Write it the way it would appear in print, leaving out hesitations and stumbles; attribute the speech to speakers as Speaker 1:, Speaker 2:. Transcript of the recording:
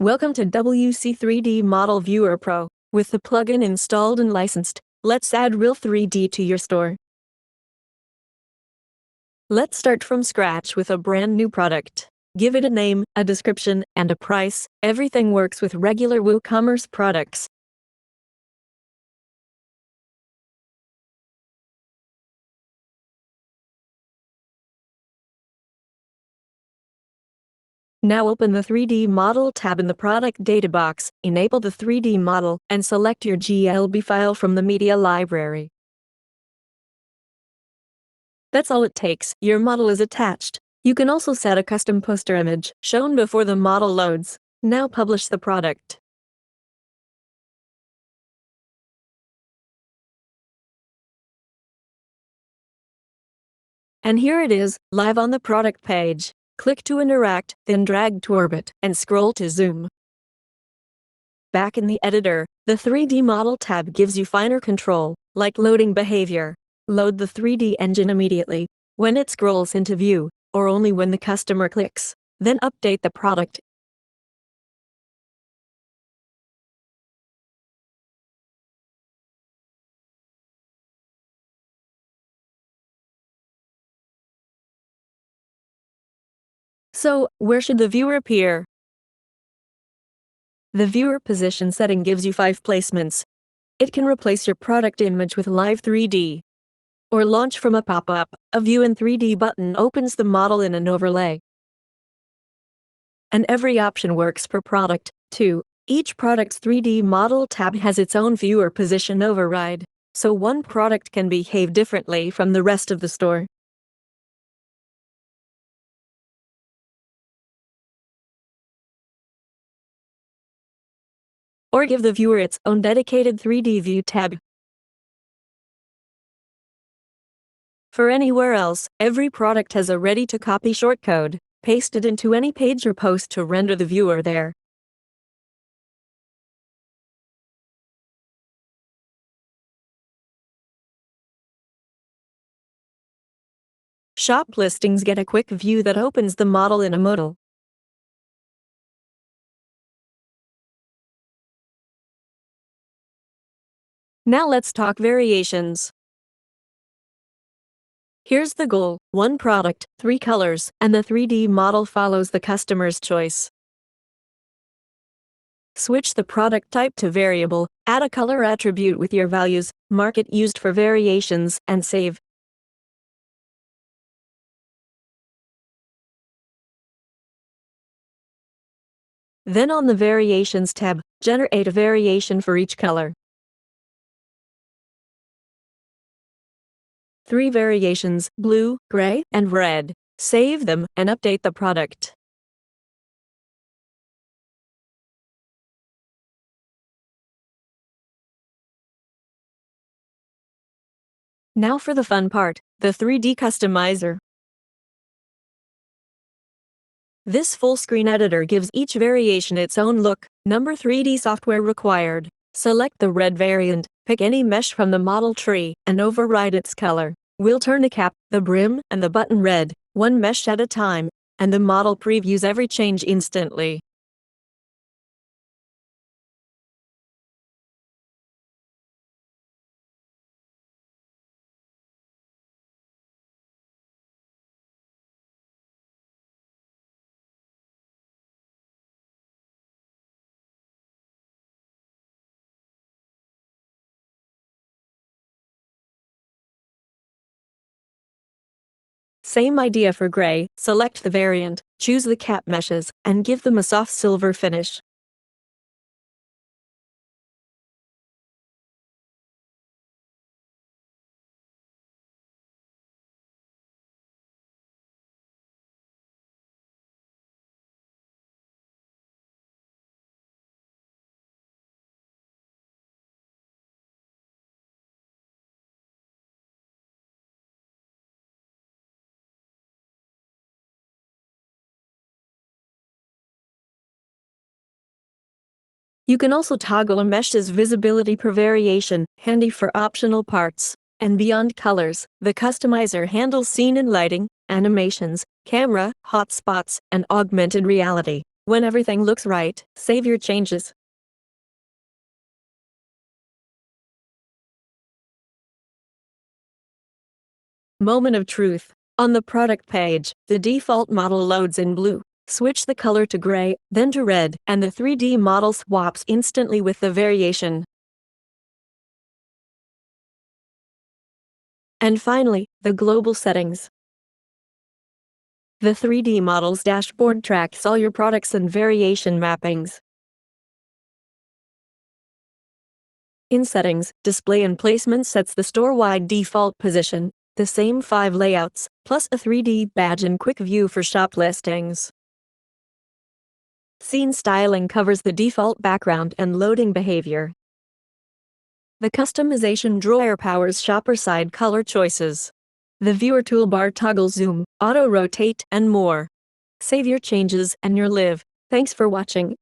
Speaker 1: Welcome to WC3D Model Viewer Pro. With the plugin installed and licensed, let's add real 3D to your store. Let's start from scratch with a brand new product. Give it a name, a description, and a price. Everything works with regular WooCommerce products. Now open the 3D Model tab in the Product Data box, enable the 3D model, and select your GLB file from the media library. That's all it takes. Your model is attached. You can also set a custom poster image, shown before the model loads. Now publish the product. And here it is, live on the product page. Click to interact, then drag to orbit, and scroll to zoom. Back in the editor, the 3D Model tab gives you finer control, like loading behavior. Load the 3D engine immediately, when it scrolls into view, or only when the customer clicks. Then update the product. So, where should the viewer appear? The viewer position setting gives you 5 placements. It can replace your product image with live 3D. Or launch from a pop-up. A View in 3D button opens the model in an overlay. And every option works per product, too. Each product's 3D Model tab has its own viewer position override, so one product can behave differently from the rest of the store. Or give the viewer its own dedicated 3D View tab. For anywhere else, every product has a ready-to-copy shortcode. Paste it into any page or post to render the viewer there. Shop listings get a quick view that opens the model in a modal. Now let's talk variations. Here's the goal: 1 product, 3 colors, and the 3D model follows the customer's choice. Switch the product type to variable, add a color attribute with your values, mark it used for variations, and save. Then on the Variations tab, generate a variation for each color. 3 variations: blue, gray, and red. Save them and update the product. Now for the fun part, the 3D customizer. This full-screen editor gives each variation its own look. Number 3D software required. Select the red variant, pick any mesh from the model tree, and override its color. We'll turn the cap, the brim, and the button red, one mesh at a time, and the model previews every change instantly. Same idea for gray. Select the variant, choose the cap meshes, and give them a soft silver finish. You can also toggle a mesh's visibility per variation, handy for optional parts. And beyond colors, the customizer handles scene and lighting, animations, camera, hotspots, and augmented reality. When everything looks right, save your changes. Moment of truth. On the product page, the default model loads in blue. Switch the color to gray, then to red, and the 3D model swaps instantly with the variation. And finally, the global settings. The 3D model's dashboard tracks all your products and variation mappings. In settings, display and placement sets the store-wide default position, the same 5 layouts, plus a 3D badge and quick view for shop listings. Scene styling covers the default background and loading behavior. The customization drawer powers shopper side color choices. The viewer toolbar toggles zoom, auto rotate, and more. Save your changes and your live. Thanks for watching.